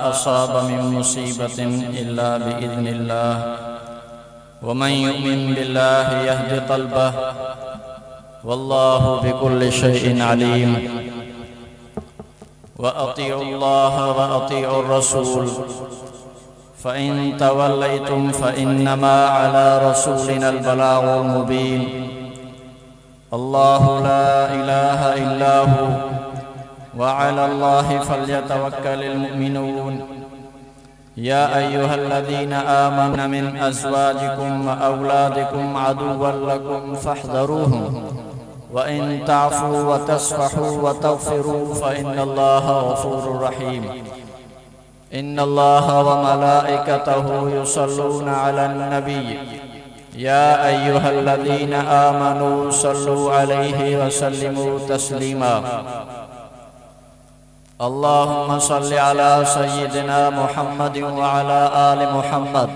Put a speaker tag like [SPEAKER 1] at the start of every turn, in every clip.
[SPEAKER 1] असाब मिन मुसीबतिन इल्ला बिइज़्निल्लाह वमन युमिन बिल्लाहि यहदि क़ल्बह वल्लाहु बिकुल्लि शैइन अलीम। व अतीउल्लाह व अतीउर रसूल फ़इन तवल्लैतुम फ़इन्नमा अला रसूलिनल बलागुल मुबीन। अल्लाहु ला इलाहा इल्ला हु व अलल्लाहि फल्यतवक्कलिल मुमिनून। या अय्युहल्लज़ीना आमनु मिन अज़वाजिकुम व औलादिकुम अदुव्वन लकुम फ़हज़रूहुम व इन ताफ़ू व तस्फ़हू व तग़फ़िरू फ़इन्नल्लाह गफ़ूरुर रहीम। इन्नल्लाह व मलाइकतहु युसल्लूना अलन नबी या अय्युहल्लज़ीना आमनू सल्लू अलैहि व सल्लिमू तस्लीमा। अल्लाहुम्मा सल्लि अला सय्यिदिना मुहम्मदिन व अला आलि मुहम्मद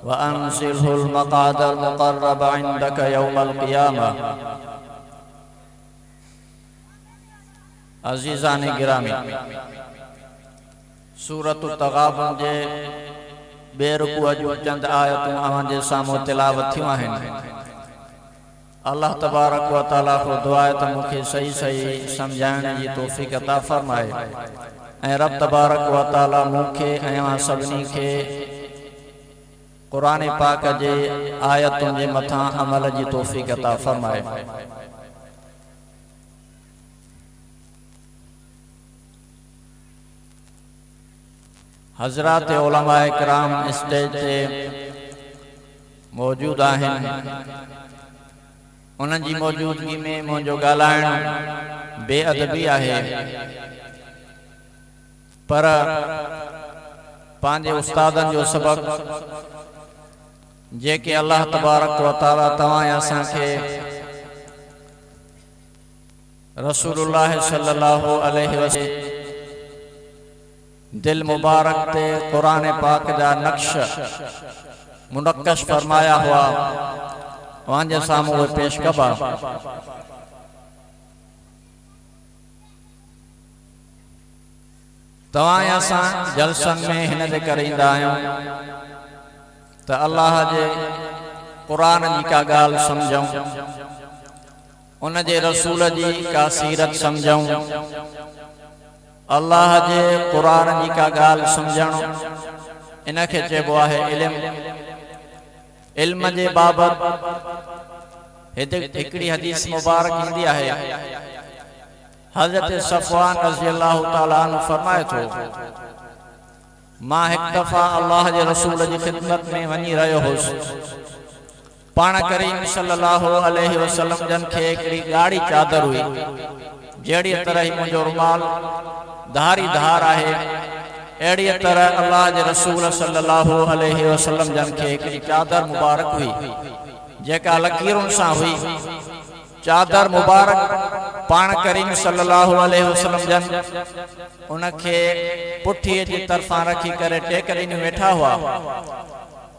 [SPEAKER 1] व अंज़िलहुल मक़अदल मुक़र्रब इंदक यौमल क़ियामा। अज़ीज़ान गिरामी, सूरत तग़ाबुन जे बेरुकूअ जूं चंद आयतूं अवां जे साम्हूं तिलावत थियूं आहिनि। अल्लाह तबारक व तआला को दुआ है त मूंखे सही सही समझाइण जी तौफ़ीक़ अता फ़रमाए ऐं रब तबारक व तआला मूंखे ऐं अवां सभिनी खे क़ुरान पाक जे आयतुनि जे मथां अमल जी तौफ़ीक़ अता फ़रमाए। हज़रात उलमाए किराम स्टेज ते मौजूद आहिनि। उन्हनि जी मौजूदगी में मुंहिंजो ॻाल्हाइण बेअदबी आहे, पर पंहिंजे उस्तादनि जो सबक़ जेके अल्लाह तबारक व तआला तव्हां ऐं असांखे रसूलुल्लाह सल्लल्लाहु अलैहि वसल्लम दिल मुबारक ते कुरान पाक जा नक्श मुनक्कश फरमाया हुआ वांजे सामूं उहे पेश कबा। तव्हां ऐं असां जलसनि में हिन जे करे ईंदा आहियूं त अल्लाह जे क़ुरान जी का ॻाल्हि सम्झूं, उन जे रसूल जी का सीरत सम्झूं। अल्लाह जे क़ुरान जी का ॻाल्हि सम्झणु इनखे चइबो आहे इल्म। इल्म जे बाबति हिकिड़ी हदीस मुबारक ईंदी आहे। हज़रत सफ़वान रज़ी अल्लाहु ताला अन्हु फरमाए थो, मां हिकु दफ़ा अल्लाह जे रसूल जी ख़िदमत में वञी रहियो हुउसि। पाण करीम सल्लल्लाहु अलैहि वसल्लम जन खे हिकिड़ी ॻाढ़ी चादर हुई, जहिड़ी तरह ही मुंहिंजो रुमाल धारी धार आहे, अहिड़ी तरह अल्लाह जे रसूल सल्लल्लाहु अलैहि वसल्लम जन खे हिकिड़ी चादर मुबारक हुई जेका लकीरुनि सां हुई। चादर मुबारक पाण करीम सल्लल्लाहु अलैहि वसल्लम जन उनखे पुठीअ जी तरफ़ां रखी करे टेकरी में वेठा हुआ।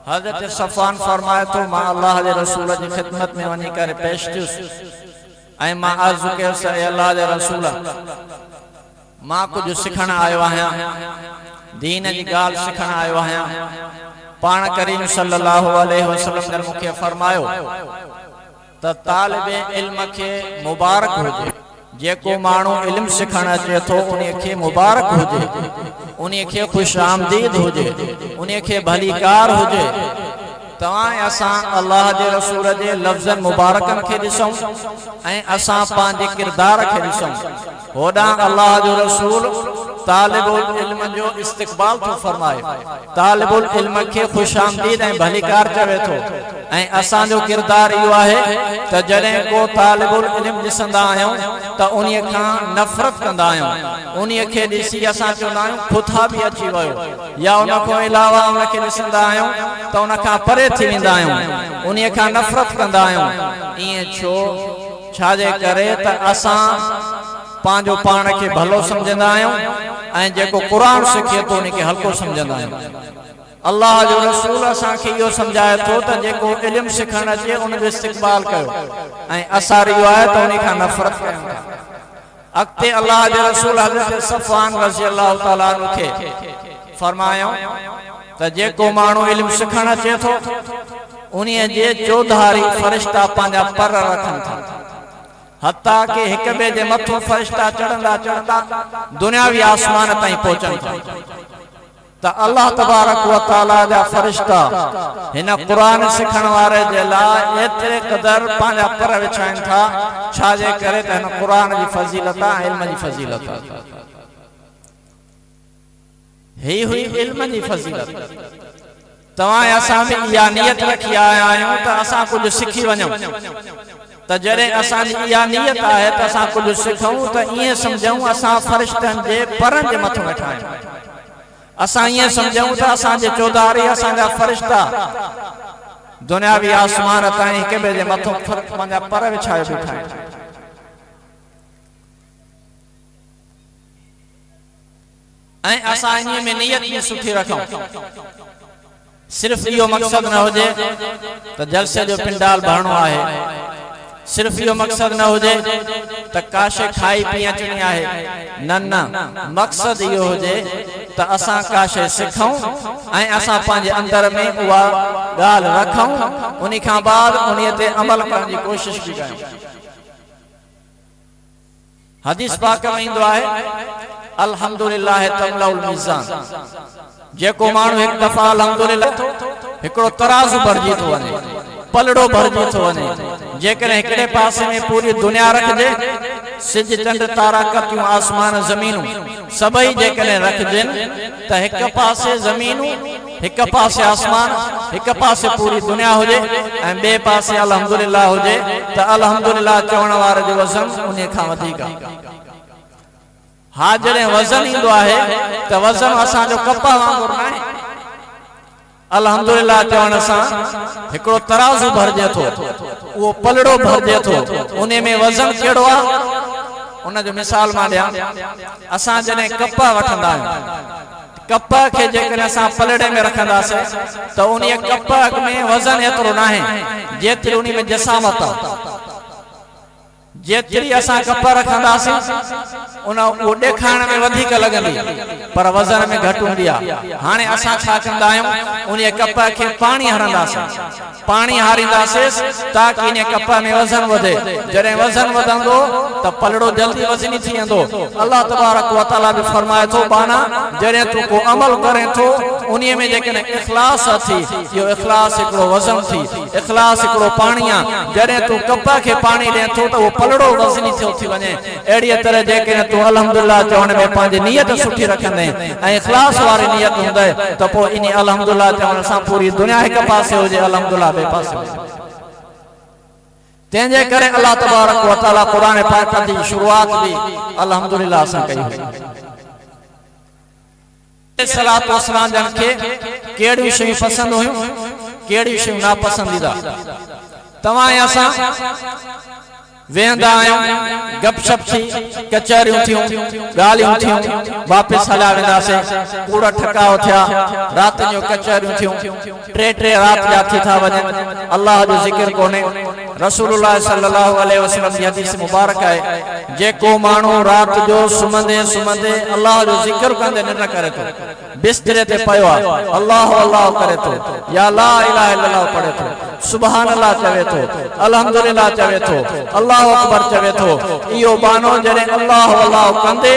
[SPEAKER 1] हज़रत सफ़वान फरमाए थो, मां अल्लाह जे रसूल जी ख़िदमत में वञी करे पेश थियुसि ऐं मां अर्ज़ु कयुसि, ऐं अल्लाह जे रसूल, मां कुझु सिखण आयो आहियां, दीन जी ॻाल्हि सिखण आयो आहियां। पाण करीम सल्लल्लाहु अलैहि वसल्लम ने मूंखे फरमायो त तालिबे इल्म खे मुबारक हुजे, जेको माण्हू इल्म सिखण अचे थो उन खे मुबारक हुजे, उन खे खुश आमदीद हुजे, उन खे भलीकार हुजे। तव्हां असां अल्लाह जे रसूल जे लफ़्ज़नि मुबारकनि खे ॾिसूं ऐं असां पंहिंजे किरदार खे ॾिसूं। होॾां अल्लाह जो रसूल तालिबुल इल्म जो इस्तक़बाल थो फरमाए, तालिबुल इल्म खे खुश आमदीद ऐं भलीकार चवे थो। ऐं असांजो किरदार इहो आहे त जॾहिं को तालिबुल इल्म ॾिसंदा आहियूं त उन खां नफ़रत कंदा आहियूं, उन खे ॾिसी असां चवंदा आहियूं खुथा बि अची वियो, या उन खां अलावा उन खे ॾिसंदा आहियूं त उन खां परे थी वेंदा आहियूं, उन खां नफ़रत कंदा आहियूं। ईअं छो? छाजे करे त असां पंहिंजो पाण खे भलो समझंदा आहियूं ऐं जेको क़ुरान सिखे थो उन खे हल्को समझंदा आहियूं। अल्लाह जो रसूल असांखे इहो समझाए थो त जेको इल्म सिखण अचे उन जो इस्तक़बाल कयो ऐं असां इहो आहे त उन खां नफ़रत कयूं। अॻिते अल्लाह जे रसूल हज़रत सफ़वान रज़ी अल्लाह ताला अन्हु खे फरमायो त जेको माण्हू इल्म सिखण अचे थो उन्हीअ जे चौधारी फरिश्ता पंहिंजा पर रखनि था हत्ता कि हिक ॿिए जे मथां फरिश्ता चढ़ंदा चढ़ंदा दुनियावी आसमान ताईं पहुचनि था त अल्लाह तबारक व तआला जा फरिश्ता हिन क़ुरान सिखण वारे जे लाइ एतिरे क़दर पंहिंजा पर विछाइनि था छाजे करे त हिन क़ुरान जी फज़ीलत आहे इल्म जी फज़ीलत आहे ही हुई इल्म जी फज़ीलत तव्हां असां बि इहा नियत रखी आया आहियूं त असां कुझु सिखी वञूं त जॾहिं असांजी इहा नियत आहे त असां कुझु सिखूं त ईअं सम्झूं असां फरिश्तनि जे परनि जे मथां वेठा आहियूं असां ईअं सम्झूं त असांजे चौधारी असांजा फरिश्ता दुनियावी आसमान ताईं हिक ॿिए जे मथां पंहिंजा पर विछाए बीठा आहिनि ऐं असां इन में नियत बि सुठी रखूं सिर्फ इहो मक़सद न हुजे त जलसे जो पिंडाल भरणो आहे सिर्फ इहो मक़सद न हुजे त काशे खाई पी अचणी आहे न न मक़सद इहो हुजे त असां काशे सिखूं ऐं असां पंहिंजे अंदर में उहा ॻाल्हि रखूं उन खां बाद उन ते अमल करण जी कोशिश बि कयूं हदीस पाक में ईंदो आहे अल्हम्दुलिल्लाह तमलाउल मीज़ान जेको माण्हू हिकु दफ़ा अल्हम्दुलिल्लाह हिकिड़ो तराज़ू भरिजी थो वञे पलड़ो भरिजी थो वञे जेकॾहिं हिकिड़े पासे में पूरी दुनिया रखिजे सिज चंड तारा कतियूं आसमान ज़मीनूं सभई जेकॾहिं रखजनि त हिक पासे ज़मीनूं हिक पासे आसमान हिक पासे पूरी दुनिया हुजे ऐं ॿिए पासे अल्हम्दुलिल्लाह हुजे त अल्हम्दुलिल्लाह चवण वारे जो वज़न उन खां वधीक आहे हा जॾहिं वज़न ईंदो आहे त वज़न असांजो कपह वांगुरु न आहे अल्हम्दुलिल्लाह चवण सां हिकिड़ो तराज़ू भरिजे थो उहो पलड़ो भरिजे थो उन में वज़न कहिड़ो आहे उन जो मिसाल मां ॾियां असां जॾहिं कपह वठंदा आहियूं कपह खे जेकॾहिं असां पलड़े में रखंदासीं त उन कपह में वज़न एतिरो न आहे जेतिरी उन में जसामत आहे जेतिरी असां कपह रखंदासीं उन उहो ॾेखारण में वधीक लॻंदी पर वज़न में घटि हूंदी आहे हाणे असां छा कंदा आहियूं उन कपह खे पाणी हणंदासीं पाणी हारींदासीं ताकि इन कपह में वज़न वधे जॾहिं वज़न वधंदो त पलड़ो जल्दी वज़नी थी वेंदो अल्लाह तबारक व तआला बि फरमाए थो बाना जॾहिं तूं को अमल करे थो उन में जेकॾहिं इख़लास अथी इहो इख़लास हिकिड़ो वज़न थी इख़लास हिकिड़ो पाणी आहे जॾहिं तूं कपह खे पाणी ॾिए थो त उहो पलड़ो वज़नी थी वञे अहिड़ीअ तरह जेकॾहिं तूं अल्हम्दुलिल्लाह चवण में पंहिंजी नियत सुठी रखंदे ऐं इख़लास वारी नियत हूंदे त पोइ इन अल्हम्दुलिल्लाह चवण सां पूरी दुनिया हिक पासे हुजे अल्हम्दुलिल्लाह ॿिए पासे हुजे तंहिंजे करे अल्लाह तबारक व तआला क़ुरान पाक जी शुरूआत बि अल्हम्दुलिल्लाह सां कई हुई सलात व सलाम जन खे कहिड़ियूं शयूं पसंदि हुयूं कहिड़ियूं शयूं नापसंदीदा तव्हां ऐं असां वेंदा आहियूं गपशप थी कचहरियूं थियूं ॻाल्हियूं थियूं वापसि हलिया वेंदासीं कूड़ ठकाव थिया राति जो कचहरियूं थियूं टे राति जा थी था वञनि अल्लाह जो ज़िक्र कोन्हे रसूलुल्लाह सल्लल्लाहु अलैहि वसल्लम जी हदीस मुबारक आहे जेको माण्हू राति जो सुम्हंदे सुम्हंदे अल्लाह जो ज़िक्र कंदे निंड करे थो बिस्तरे ते पियो आहे अल्लाह अल्लाह करे थो या ला इलाहा इल्लल्लाह पढ़े थो सुभान अल्लाह चवे थो अल्हम्दुलिल्लाह चवे थो अल्लाह अकबर चवे थो इहो बानो जॾहिं अल्लाह अल्लाह कंदे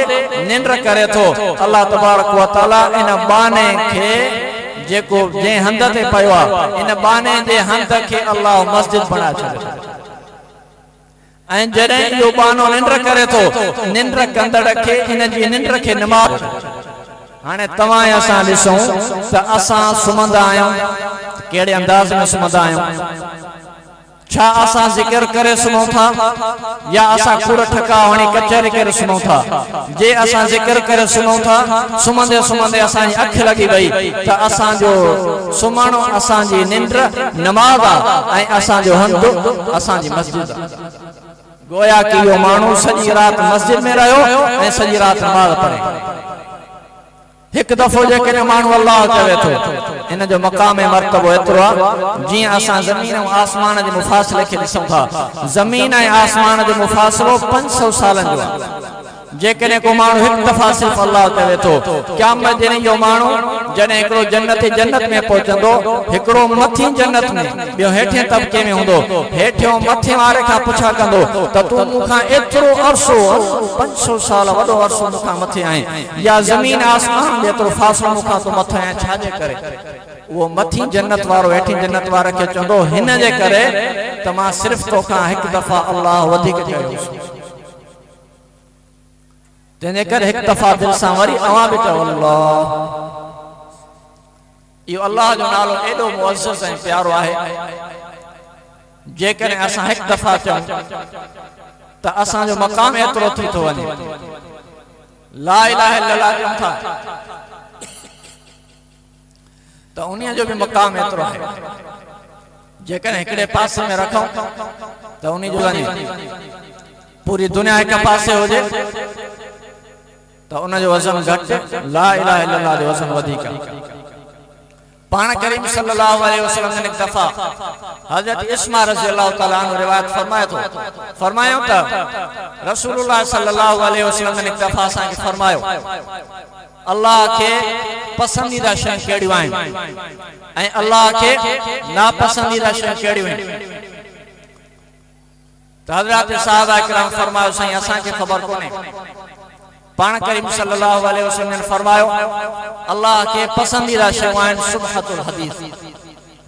[SPEAKER 1] निंड करे थो अल्लाह तबारक व तआला इन बाने खे जेको जंहिं हंध ते पियो आहे इन बाने जे हंध खे अल्लाह मस्जिद बणाए छॾे ऐं जॾहिं इहो बानो निंड करे थो निंड कंदड़ खे इन जी निंड खे नमाज़ हाणे तव्हां ऐं असां ॾिसूं त असां सुम्हंदा आहियूं कहिड़े अंदाज़ में सुम्हंदा आहियूं छा असां ज़िक्र करे सुम्हूं था या असां कूड़ ठका हणी कचहरी करे सुम्हूं था जे असां ज़िक्र करे सुम्हूं था सुम्हंदे सुम्हंदे असांजी अखि लॻी वई त असांजो सुम्हणो असांजी निंड नमाज़ आहे ऐं असांजो हंधु असांजी मस्जिद आहे गोया कि इहो माण्हू सॼी राति मस्जिद में रहियो ऐं सॼी राति नमाज़ पढ़े एक दफ़ो जेकॾहिं माण्हू अल्लाह चवे थो इन जो मक़ाम ऐं मर्तबो एतिरो आहे जीअं असां ज़मीन ऐं आसमान जे मुफ़ासिले खे ॾिसूं था ज़मीन ऐं आसमान जो मुफ़ासिलो 500 सालनि जो आहे जेकॾहिं को माण्हू हिकु दफ़ा सिर्फ़ अल्लाह चवे थो क़यामत जे ॾींहुं इहो माण्हू जॾहिं हिकिड़ो जन्नत में पहुचंदो हिकिड़ो मथीं जन्नत में ॿियो हेठिएं तबके में हूंदो हेठियों मथे वारे खां पुछा कंदो त तूं मूंखां एतिरो अरसो 500 साल वॾो अरसो मूंखां मथे आहीं या ज़मीन आसमान जेतिरो फ़ासिलो मूंखां तूं मथे आहीं छाजे करे वो मथीं जन्नत वारो हेठीं जन्नत वारे खे चवंदो हिन जे करे त मां सिर्फ़ तोखां हिकु दफ़ा अल्लाह वधीक चयोसि तंहिंजे करे हिकु दफ़ा दिलि सां वरी अवां बि चओ अल्लाह इहो अल्लाह जो नालो एॾो मुअज़्ज़ज़ ऐं प्यारो आहे जेकॾहिं असां हिकु दफ़ा चऊं त असांजो मक़ाम एतिरो थी थो वञे ला इलाहा इल्लल्लाह चऊं था त उन्हीअ जो बि मक़ाम एतिरो आहे जेकॾहिं हिकिड़े पासे में रखूं त उन्ही जो वञे पूरी दुनिया हिकु पासे हुजे त उनजो वज़न घटि ला इलाहा इल्लल्लाह जो वज़न वधीक पाण करीम सल्लल्लाहु अलैहि वसल्लम ने एक दफ़ा हज़रत इस्मा रज़ी अल्लाह ताला अन्हु रिवायत फरमायो त रसूलुल्लाह सल्लल्लाहु अलैहि वसल्लम ने एक दफ़ा असांखे फरमायो अल्लाह के पसंदीदा शयूं कहिड़ियूं आहिनि ऐं अल्लाह के नापसंदीदा शयूं कहिड़ियूं आहिनि त हज़रत सहाबा किराम फरमायो साईं असांखे ख़बर कोन्हे पाण करीम सल्लल्लाहु अलैहि वसल्लम ने फरमायो अल्लाह के पसंदीदा शयूं आहिनि सुबहतुल हदीस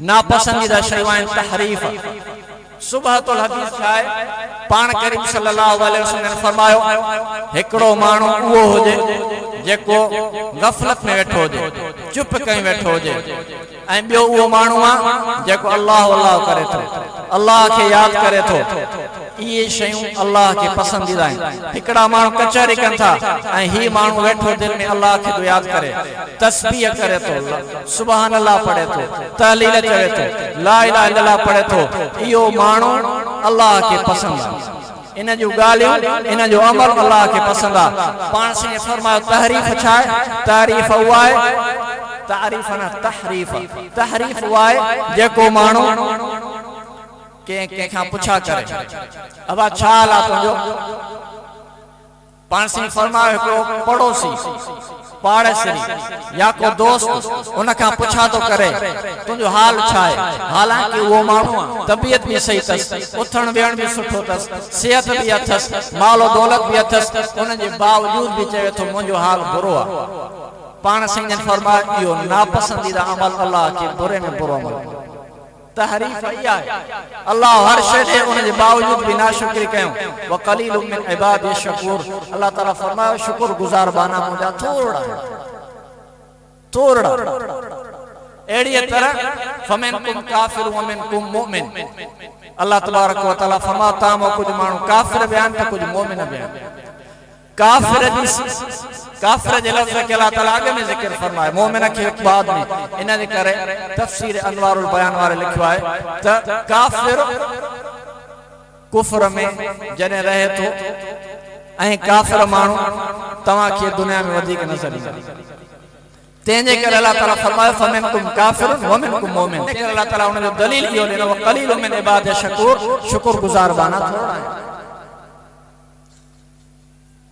[SPEAKER 1] नापसंदीदा शयूं आहिनि तहरीफ सुबहतुल हदीस छा आहे पाण करीम सल्लल्लाहु अलैहि वसल्लम ने फरमायो हिकिड़ो माण्हू उहो हुजे जेको गफ़लत में वेठो हुजे चुप कहीं वेठो हुजे ऐं ॿियो उहो माण्हू आहे जेको अल्लाह अल्लाह करे थो अल्लाह खे यादि करे थो इहे शयूं अल्लाह खे पसंदीदा आहिनि हिकिड़ा माण्हू कचहरी कनि था ऐं हीउ माण्हू वेठो दिलि में अल्लाह खे यादि करे तस्बीह करे थो सुभान अल्लाह पढ़े थो तहलील चवे थो ला इलाहा इल्लल्लाह पढ़े थो इहो माण्हू अल्लाह खे पसंदि आहे इन जूं ॻाल्हियूं इन जो अमल अल्लाह खे पसंदि आहे पाण साईं फरमायो तहरीफ छा आहे तारीफ़ उहा आहे तारीफ़ न तहरीफ तहरीफ उहा आहे जेको माण्हू कंहिंखां पुछा करे अबा छा हाल आहे तुंहिंजो पाण साईं फरमायो हिकिड़ो पड़ोसी पाड़ेसरी या को दोस्त उनखां पुछा तो करे तुंहिंजो हाल छा आहे हालांकि उहो माण्हू तबियत बि सही अथसि उथण वेहण बि सुठो अथसि सिहत बि अथसि मालो दौलत बि अथसि उन जे बावजूद बि चवे थो मुंहिंजो हाल बुरो आहे पाण साईं जन फरमायो इहो नापसंदीदा अमल अल्लाह खे बुरे में बुरो अमल तहरीफ इहा आहे अल्लाह हर शइ ॾे उन जे बावजूद बि नाशुक्री कयूं व क़लीलुम मिन इबादी शकूर अल्लाह ताला फरमायो शुक्र गुज़ार बाना मुंहिंजा थोड़ा अहिड़ी तरह फमिनकुम काफिर व मिनकुम मुमिन अल्लाह तबारक व तआला फरमायो तव्हां मां कुझु माण्हू काफिर बि आहिनि त कुझु मोमिन बि आहिनि काफिर जे लफ़्ज़ खे अल्लाह ताला अॻु में ज़िक्र फरमाए मोमिन खे बाद में इन जे करे तफ़सीर अनवारुल बयान वारे लिखियो आहे त काफिर कुफ्र में जॾहिं रहे थो ऐं काफिर माण्हू तव्हांखे दुनिया में वधीक नज़र ईंदा तंहिंजे करे अल्लाह ताला फरमायो फमिनकुम काफिरुन व मिनकुम मोमिन अल्लाह ताला उन जो दलील इहो ॾिनो क़लीलुम मिन इबादी शकूर शुक्रगुज़ार बाना थोड़ा आहिनि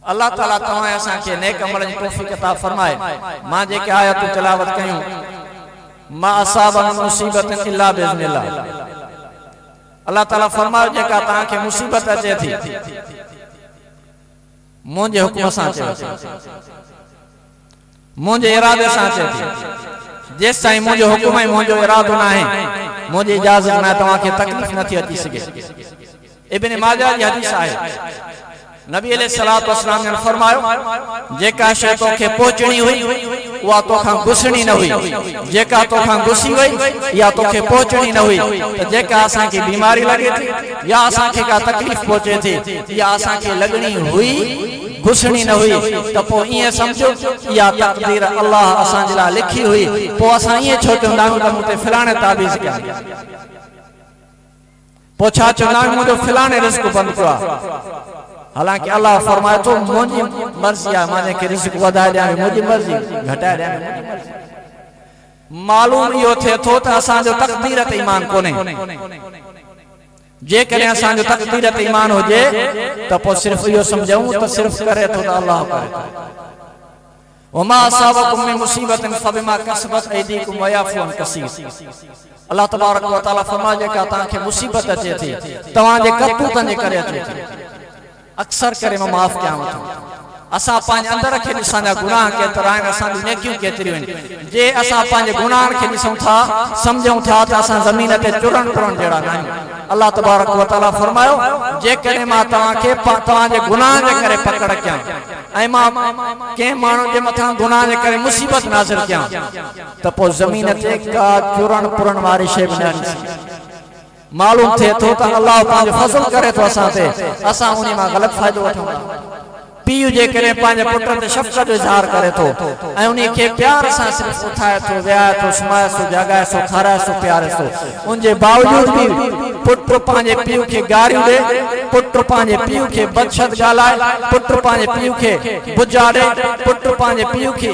[SPEAKER 1] अल्लाह ताला तव्हां असांखे नेक अमल जी तौफ़ीक़ अता फरमाए मां जेके आयतूं तिलावत कयूं मा असाब मुसीबत इल्ला बिइज़्निल्लाह अल्लाह ताला फरमायो जेका तव्हांखे मुसीबत अचे थी मुंहिंजे हुक्म सां अचे थी मुंहिंजे इरादे सां अचे थी जेसि ताईं मुंहिंजो हुकुम ऐं मुंहिंजो इरादो न आहे मुंहिंजी इजाज़त न आहे तव्हांखे तकलीफ़ नथी अची सघे इब्न माजा जी हदीस आहे नबी अलैहिस्सलातु वस्सलाम ने फरमायो जेका शइ तोखे पहुचणी हुई उहा तोखां गुसणी न हुई जेका तोखां गुसी वई या तोखे पहुचणी न हुई त जेका असांखे बीमारी लगे थी या असांखे का तकलीफ़ पहुचे थी या असांखे लगणी हुई घुसणी न हुई त पोइ ईअं सम्झो इहा तक़दीर अल्लाह असांजे लाइ लिखी हुई पोइ असां ईअं छो चवंदा आहियूं त मूं ते फलाणे ताबीज़ कया पोइ छा चवंदा आहियूं मुंहिंजो फलाणे रिज़्क़ बंदि कयो आहे हालांकि अल्लाह फरमाए तो मुंहिंजी मर्ज़ी आहे मां जंहिंखे रिज़्क़ वधाए ॾियां मुंहिंजी मर्ज़ी घटाए ॾियां मालूम इहो थिए थो त असांजो तक़दीर ते ईमान कोन्हे जे करे असां जो तकदीर ते ईमान हुजे त पोइ सिर्फ इहो समझूं त सिर्फ करे थो त अल्लाह करे थो। वमा असाबकुम मिन मुसीबतिन फबिमा कसबत ऐदीकुम वयाफू अन कसीर। अल्लाह तबारक व तआला फरमाए जेका तव्हां खे मुसीबत अचे थी तव्हां जे करतूतनि जे करे अचे थी, अक्सर करे मां माफ़ कयां थो। असां पंहिंजे अंदर खे ॾिसां गुनाह केतिरा आहिनि, असांजी नेकियूं केतिरियूं आहिनि। जे असां पंहिंजे गुनाहनि खे ॾिसूं था सम्झूं था त असां ज़मीन ते चुरण टुरण जहिड़ा न आहियूं। अल्लाह तबारक व तआला फरमायो जेकॾहिं मां तव्हांखे तव्हांजे गुनाह जे करे पकड़ कयां ऐं मां कंहिं माण्हू जे मथां गुनाह जे करे मुसीबत नाज़िल कयां त पोइ ज़मीन ते का चुरण पुरण वारी शइ बि न ॾिसी। मालूम थिए थो त अल्लाह पंहिंजो फज़ल करे थो असां ते, असां उन मां ग़लति फ़ाइदो वठूं था। पीउ जेकॾहिं पंहिंजे पुट ते शफ़क़त जो इज़हार करे थो ऐं उन खे प्यार सां सिर्फ़ु उथाए थो, विहाए थो, सुम्हाए थो, जगाए थो, खाराए थो, प्यारे थो, उनजे बावजूद बि पुट पंहिंजे पीउ खे गारियूं ॾे, पुट पंहिंजे पीउ खे बदशत ॻाल्हाए, पुट पंहिंजे पीउ खे बुजाड़े, पुट पंहिंजे पीउ खे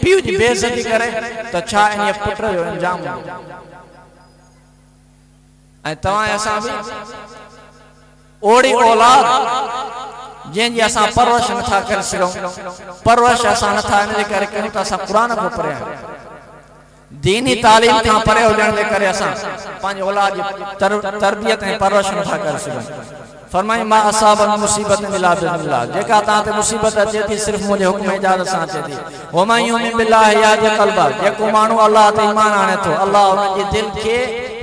[SPEAKER 1] पीउ जी बेइज़ती करे त छा इन पुट जो अंजाम हूंदो। ऐं तव्हां असां बि ओड़ी औलाद जंहिंजी असां परवरिश नथा करे सघूं, परवरिश असां नथा इन जे करे कयूं त असां क़ुरान खां परे आहियूं, दीनी तालीम खां परे हुजण जे करे असां पंहिंजे औलाद जी तरबियत ऐं परवरिश नथा करे सघूं। फरमाई मा असाबन मुसीबत इल्ला बिल्लाह, जेका तव्हां ते मुसीबत अचे थी सिर्फ़ु मुंहिंजे हुक्म इजाज़त सां अचे थी। वमन युमिन बिल्लाहि याहदि क़ल्बा, जेको माण्हू अल्लाह ते ईमान आणे थो अल्लाह उन जे दिल खे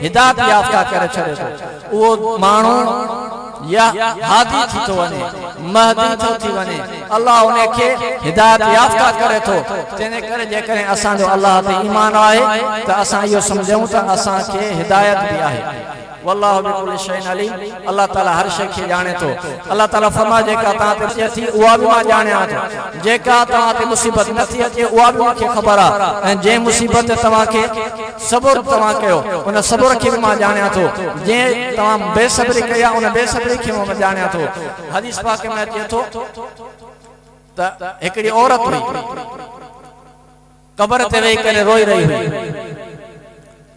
[SPEAKER 1] हिदायत याफ़्ता करे छॾे थो, उहो माण्हू या हादी थी थो वञे, महदी थो थी वञे, अल्लाह उन खे हिदायत याफ़्ता करे थो। तंहिंजे करे जेकॾहिं असांजो अल्लाह ते ईमान आहे त असां इहो सम्झूं त असांखे हिदायत बि आहे। वल्लाहु बिकुल्लि शैइन अलीम, अल्लाह ताला हर शइ खे ॼाणे थो। अल्लाह ताला फरमाए जेका तव्हां ते अचे थी उहा बि मां ॼाणियां थो, जेका तव्हां ते मुसीबत नथी अचे उहा बि मूंखे ख़बर आहे, ऐं जंहिं मुसीबत ते तव्हांखे सब्र तव्हां कयो उन सब्र खे बि मां ॼाणियां थो, जंहिं तव्हां बेसब्री कई आहे उन बेसब्री खे मां ॼाणियां थो। हदीस पाक में अचे थो त हिकिड़ी औरत हुई क़बर ते वेही करे रोई रही हुई,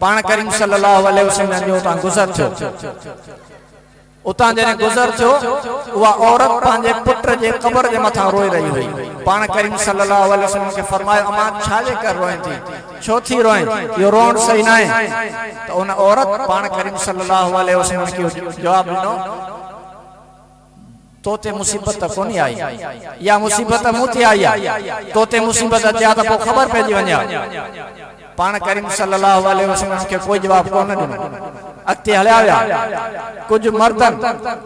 [SPEAKER 1] पाण करीम सल्लल्लाहु अलैहि वसल्लम जो उतां गुज़र थियो। उतां जॾहिं गुज़र थियो उहा औरत पंहिंजे पुट जे क़बर जे मथां रोई रही हुई। पाण करीम सल्लल्लाहु अलैहि वसल्लम खे फरमायो अमा छाजे करे रोएं थी, छो थी रोएं, इहो रोअण सही न आहे। त उन औरत पाण करीम सल्लल्लाहु अलैहि वसल्लम खे जवाब ॾिनो तो ते मुसीबत कोन्हे आई, या मुसीबत मूं ते आई आहे, तो ते मुसीबत अचे त पोइ ख़बर पइजी वञे। पाण करीम सल्लल्लाहु अलैहि वसल्लम खे कोई जवाब कोन ॾिनो, अॻिते हलिया विया। कुझु मर्दनि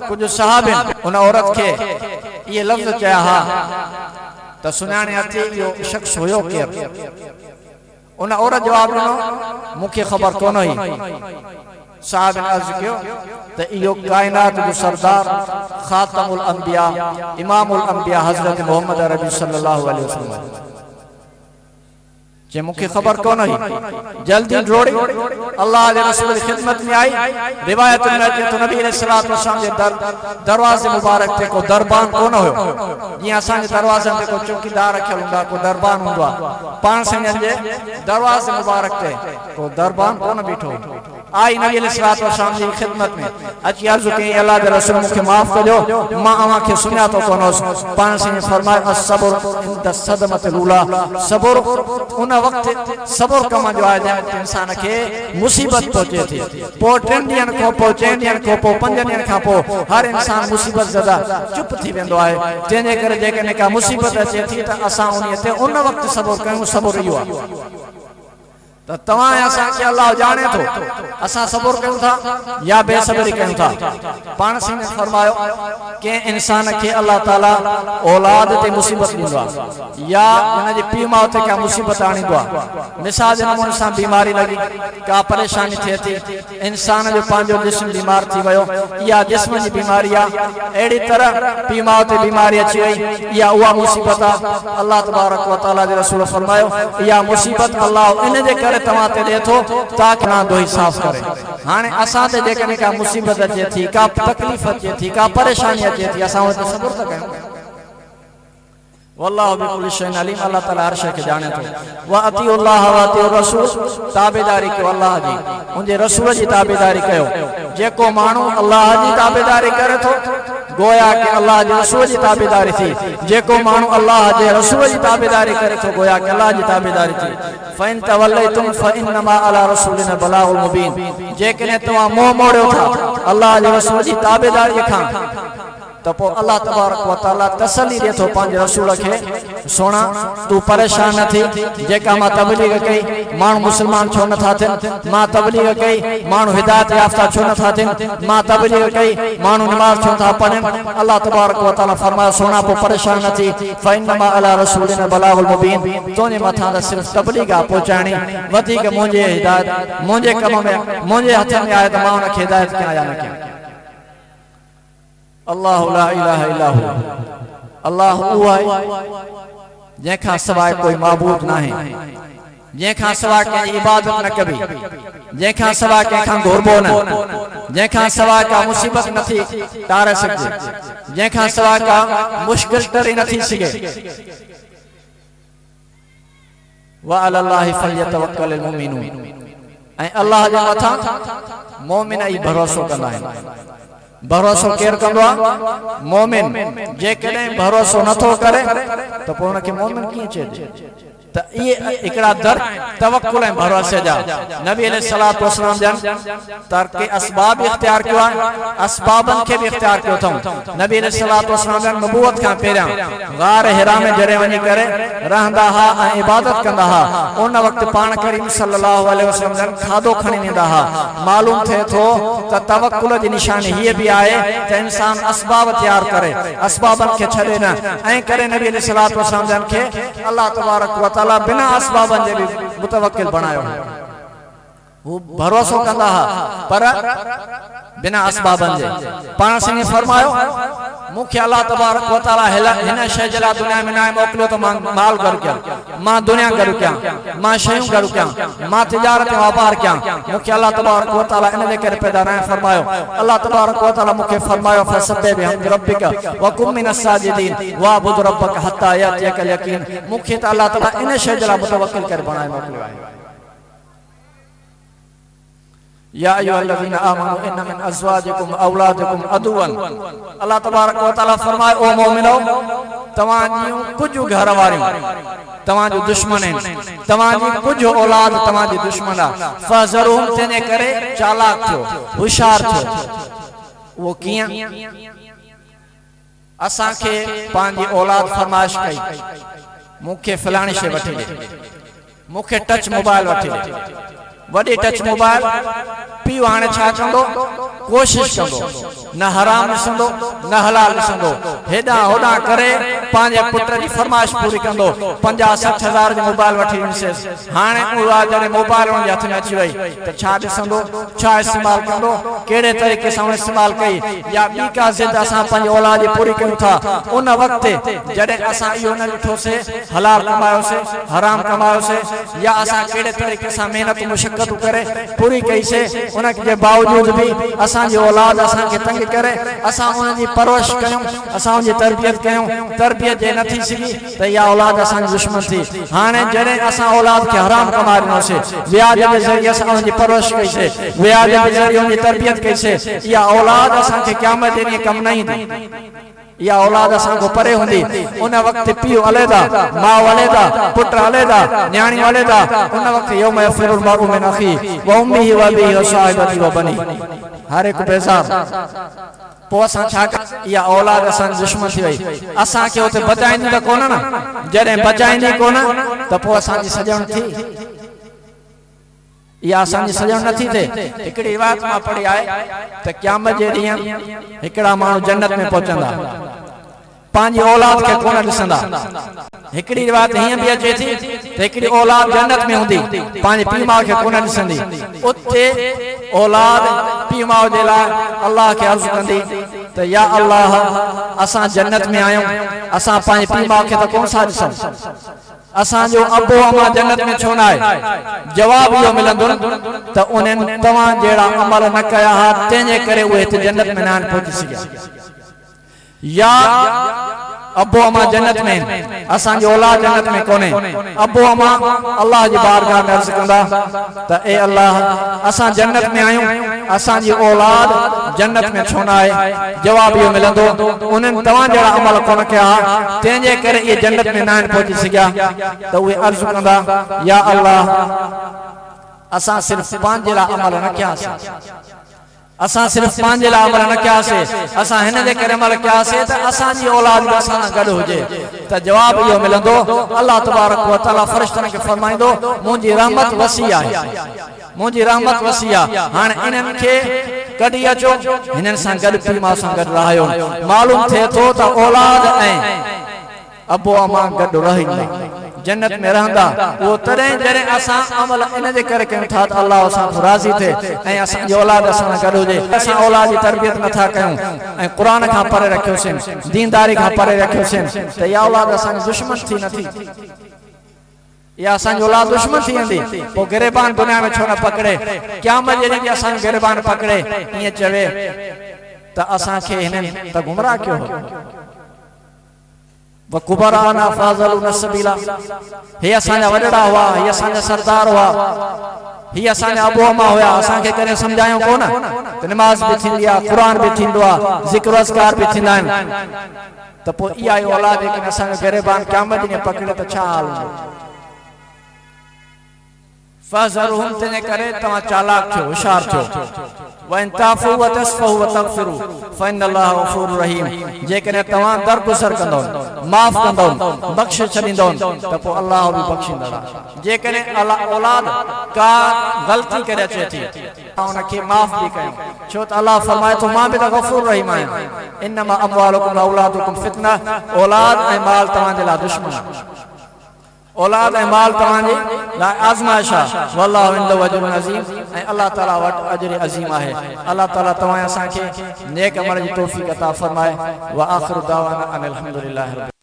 [SPEAKER 1] कुझु सहाबनि उन औरत खे इहे लफ़्ज़ चया हा त सुञाणे अचे इहो शख़्स हुयो केरु। उन औरत जवाब ॾिनो मूंखे ख़बर कोन हुई। साहब ने अर्ज़ कियो त इहो काइनात जो सरदार ख़ातमुल अंबिया इमामुल अंबिया हज़रत मोहम्मद अरबी सल्लल्लाहु अलैहि वसल्लम जे मूंखे ख़बर कोन हुई। जल्दी डोड़ी अल्लाह जे रसूल की खिदमत में आई। रिवायत में अचे तो नबी अलैहिस्सलातु वस्सलाम जे दरवाज़े मुबारक ते को दरबान कोन हुयो, जीअं असांजे दरवाज़े ते को चौकीदार रखियल हूंदा, को दरबान हूंदो आहे, पाण संगन जे दरवाज़े मुबारक ते को दरबान कोन बीठो। आई नबी अलैहिस्सलातु वस्सलाम जी खिदमत में अची अर्ज़ कई अल्लाह जे रसूल मूंखे माफ़ कजो, मां अव्हां खे सुञातो कोन हुअसि। पाण संगन फरमायो असब्र इंद सदमतिल ऊला, सब्र उन वक्त सब्र कम जो आहे जंहिं वक़्तु इंसान खे मुसीबत पहुचे थी। पोइ 3 ॾींहंनि खां पोइ 4 ॾींहंनि खां पोइ 5 ॾींहंनि खां पोइ हर इंसान मुसीबत ज़दा चुप थी वेंदो आहे। तंहिंजे करे जेकॾहिं का मुसीबत अचे थी त असां उन ते उन वक़्तु सब्र कयूं। सब्र इहो आहे त तव्हां असांखे अल्लाह ॼाणे थो असां सब्र कयूं था या बेसब्री कयूं था। पाण सिंह फरमायो कंहिं इंसान खे अल्लाह ताला औलाद ते मुसीबत ॾींदो आहे या हुनजे पीउ माउ ते का मुसीबत आणींदो आहे। मिसाल जे नमूने सां बीमारी लॻी, का परेशानी थिए थी, इंसान जो पंहिंजो जिस्म बीमार थी वियो, इहा जिस्म जी बीमारी आहे। अहिड़ी तरह पीउ माउ ते बीमारी अची वई, इहा उहा मुसीबत आहे। अल्लाह तबारक व तआला जे रसूल फरमायो इहा मुसीबत अल्लाह इन जे करे तव्हां ते ॾे थो ताकि ना दोही साफ़ करे। हाणे असां ते जेकॾहिं का मुसीबत अचे थी, का तकलीफ़ अचे थी, का परेशानी अचे थी, असां उन ते सब्र था कयूं। वल्लाहु बिकुल्लि शैइन अलीम, अल्लाह ताला हर शइ खे ॼाणे थो। व अतीउल्लाह व अतीउर रसूल, ताबेदारी कयो अल्लाह जी, उनजे रसूल जी ताबेदारी कयो। जेको माण्हू अल्लाह जी ताबेदारी करे थो गोया कि अल्लाह जे रसूल जी ताबेदारी थी जेको माण्हू अल्लाह जे रसूल जी ताबेदारी करे थो गोया कि अल्लाह जी ताबेदारी थी फ़इन तवल्लैतुम फ़इन्नमा अला रसूलिना बलागुल मुबीन जेकॾहिं तव्हां मुंहुं मोड़ियो था अल्लाह जे रसूल जी ताबेदारी खां तो अल्लाह तबारक व तआला तसल्ली दे थो पंहिंजे रसूल खे सोना तू परेशान न थी जेका मां तबलीग कई माण्हू मुसलमान छो नथा थियनि मां तबलीग कई माण्हू हिदायत याफ़्ता छो नथा थियनि मां तबलीग कई माण्हू नमाज़ छो नथा पढ़नि अल्लाह तबारक व तआला फरमायो सोना पोइ परेशान न थी फ़इन्नमा अला रसूलिना बलागुल मुबीन तुंहिंजे मथां त सिर्फ़ तबलीग आहे पहुचाइणी वधीक मुंहिंजे हिदायत मुंहिंजे कम में मुंहिंजे हथ में आहे त मां हुनखे हिदायत कयां या न कयां अल्लाह ला इलाहा इल्ला हु अल्लाह उहो आहे जंहिंखां सवाइ कोई माबूद नाहे जंहिंखां सवाइ कंहिंजी इबादत न कबी जंहिंखां सवाइ कंहिंखां घुरबो न जंहिंखां सवाइ का मुसीबत नथी टारे सघिजे जंहिंखां सवाइ का मुश्किल टरी नथी सघे व अलल्लाहि फल्यतवक्कलिल मुमिनून ऐं अल्लाह जे मथां मोमिन ई भरोसो कंदा आहिनि भरोसो केर कंदो आहे मोमिन जेकॾहिं भरोसो नथो करे त पोइ हुनखे मोमिन कीअं चइजे त इहे हिकिड़ा दर तवक्कुल ऐं भरोसे जा नबी अलैहिस्सलातु वस्सलाम जन तर्के असबाब इख्तियार कयो आहे असबाबनि खे बि इख्तियार कयो अथऊं नबी अलैहिस्सलातु वस्सलाम जन नबूवत खां पहिरियां गार हिरा में जॾहिं वञी करे रहंदा हुआ ऐं इबादत कंदा हुआ उन वक़्तु पाण करीम सल्लल्लाहु अलैहि वसल्लम जन खाधो खणी वेंदा हुआ मालूम थिए थो त तवक्कुल जी निशानी हीअ बि आहे त इंसान असबाब तयार करे असबाबनि खे छॾे न ऐं करे नबी अलैहिस्सलातु वस्सलाम जन खे अल्लाह तबारक व तआला बिना असबाबन जे भी मुतवक्किल बनायो वो भरोसो कंदा पर बिना असबाबन जे पाण संगे फरमायो मुख्य अल्लाह तबारक व तआला हिन शय जे लाइ दुनिया में न मोकिलियो त मां माल घर कयां मां दुनिया घर कयां मां शयूं घर कयां मां तिजारत वापार कयां मुख्य अल्लाह तबारक व तआला इन जे करे पैदा न फरमायो अल्लाह तबारक व तआला मुखे फरमायो फसब्बिह बिहम्दि रब्बिका व कुम मिनस साजिदीन वाबुद रब्बक हत्ता यातियकल यकीन मुखे त अल्लाह तआला इन शय जे लाइ मुतवक्किल करे बनाए मोकिलियो आहे या अय्युहल्लज़ीना आमनू इन्न मिन अज़वाजिकुम औलादिकुम अदुवन अल्लाह तबारक व तआला फरमाए ओ मोमिनो तवां जी कुछ घर वारियूं तवां जो दुश्मन आहिनि तवां जी कुछ औलाद तवां जी दुश्मन आहे फज़रुहुम तने करे चालाक थियो होशियार थियो वो कीअं असां खे पंहिंजी औलाद फरमाइश कई मूंखे फलाणी शइ वठी ॾे मूंखे टच मोबाइल वठी ॾे वॾी टच मोबाइल पीउ हाणे छा कंदो कोशिश कंदो न हराम ॾिसंदो न हलाल ॾिसंदो हेॾां होॾां करे पंहिंजे पुट जी फरमाइश पूरी कंदो 50-60 हज़ार जी मोबाइल वठी ॾिनसि हाणे उहा जॾहिं मोबाइल हुनजे हथ में अची वई त छा ॾिसंदो छा इस्तेमालु कंदो कहिड़े तरीक़े सां इस्तेमालु कई या ॿी का ज़िद असां पंहिंजी औलाद जी पूरी कयूं था उन वक़्तु जॾहिं असां इहो न ॾिठोसीं हलाल कमायोसीं हराम कमायोसीं या असां कहिड़े तरीक़े सां महिनत मुशक़त करे पूरी कईसीं उनके बावजूद भी असांजी औलाद असांखे तंग करे असां उनजी परवरिश कयूं असां उनजी तरबियत कयूं तरबियत जे नथी सघी त इहा औलाद असांजी दुश्मन थी हाणे जॾहिं असां औलाद खे हराम कमाए ॾिनोसीं व्याज जे ज़रिए असां उनजी परवरिश कईसीं व्याज जे ज़रिए उनजी तरबियत कईसीं इहा औलाद असांखे क़यामत जे ॾींहुं कमु न ईंदी या औलाद असांखो परे हुंदी उन वक्त पीउ अलैदा माउ अलैदा पुट अलैदा न्याणी अलैदा उन वक्त यौम यफिरुल मरउ मिन अखी व उम्मिही व अबीही व साहिबती व बनी हर एक बेज़ार पो असां छा या औलाद असां दुश्मन थी वई असांखे उते बचाईंदी त कोन न जॾहिं बचाईंदी कोन त पोइ असांजी सजण थी या असांजी सजण नथी थिए हिकिड़ी रिवायत मां पढ़ी आहे त क़यामत जे ॾींहुं हिकिड़ा माण्हू जन्नत में पहुचंदा पंहिंजी औलाद खे कोन ॾिसंदा हिकिड़ी रिवायत हीअं बि अचे थी त हिकिड़ी औलाद जन्नत में हूंदी पंहिंजे पीउ माउ खे कोन ॾिसंदी उते औलाद पीउ माउ जे लाइ अल्लाह खे अर्ज़ु कंदी त या अल्लाह असां जन्नत में आहियूं असां पंहिंजे पीउ माउ खे त कोन था ॾिसूं असांजो अबो अमा जन्नत में छो न आहे जवाब इहो मिलंदो त उन्हनि तव्हां जहिड़ा अमल न कया हा तंहिंजे करे उहे हिते जन्नत में न पहुची सघिया या अबो अमा जन्नत में असां जी औलाद जन्नत में कोने अबो अमा अल्लाह जी बारगाह में अर्ज़ कंदा त ए अल्लाह असां जन्नत में आयूं असां जी औलाद जन्नत में छो न आहे जवाब इहो मिलंदो उन्हनि तव्हां जहिड़ा अमल कोन कया तंहिंजे करे इहे जन्नत में न आहिनि पहुची सघिया त उहे अर्ज़ कंदा या अल्लाह असां सिर्फ़ पंहिंजे लाइ अमल न कयासीं असां सिर्फ़ पंहिंजे लाइ अमल न कयासीं असां हिन जे करे अमल कयासीं त असांजी औलाद बि असां सां गॾु हुजे त जवाब इहो मिलंदो अल्लाह तबारक व तआला फ़रिश्तनि खे फरमाईंदो मुंहिंजी रहमत वसी आहे मुंहिंजी रहमत वसी आहे हाणे इन्हनि खे कढी अचो हिननि सां गॾु पीउ सां गॾु रहियो मालूम थिए थो त औलाद ऐं अबो अमा गॾु रहींदा जन्नत में रहंदा वो तॾहिं जॾहिं असां अमल इन जे करे कयूं था त अल्लाह असां खां राज़ी थिए ऐं असांजी औलाद असां सां गॾु हुजे असां औलाद जी तरबियत नथा कयूं ऐं क़ुरान खां परे रखियोसीं दीनदारी खां परे रखियोसीं त इहा औलाद असांजी दुश्मन थी नथी या असांजी औलाद दुश्मन थी वेंदी पोइ गिरेबान दुनिया में छो न पकड़े क़यामत जे ॾींहुं असांखे गिरेबान पकड़े ईअं चवे त असांखे हिननि त गुमराह कयो वकुबराना फाज़लुना सबीला हे असांजा वॾड़ा हुआ हे असांजा सरदार हुआ हे असांजा अबो अमा हुआ असांखे करे सम्झायूं कोन त नमाज़ बि थींदी आहे क़ुरान बि थींदो आहे ज़िक्र अज़कार बि थींदा आहिनि त पोइ इहा ई औलाद लेकिन असांखे गिरेबान क़यामत ॾींहुं पकड़े त छा हाल हूंदो फ़ज़रुहुम तंहिंजे करे तव्हां चालाक थियो होशियार थियो वइन ताफ़ू व तस्फ़हू व तग़फ़िरू फ़इन अल्लाह गफ़ूरुर रहीम जेकॾहिं तव्हां दरगुज़र कंदो माफ़ कंदो बख़्शे छॾींदो त पोइ अल्लाह बि बख़्शींदड़ जेकॾहिं औलाद का ग़लती करे अचे थी उनखे माफ़ बि कयूं छो त अल्लाह फरमाए थो मां बि त गफ़ूर रहीम आहियां इन्नमा अमवालुकुम व औलादुकुम फितना औलाद ऐं माल तव्हांजे लाइ दुश्मन औलाद ऐं माल तव्हांजे लाइ आज़माइश आहे वल्लाहु इंदहु अज्रुन अज़ीम ऐं अल्लाह ताला वटि अज्र अज़ीम आहे अल्लाह ताला तव्हां असांखे नेक अमल जी तौफ़ीक़ अता फरमाए व आख़िरु दावाना अनिल हम्दुलिल्लाहि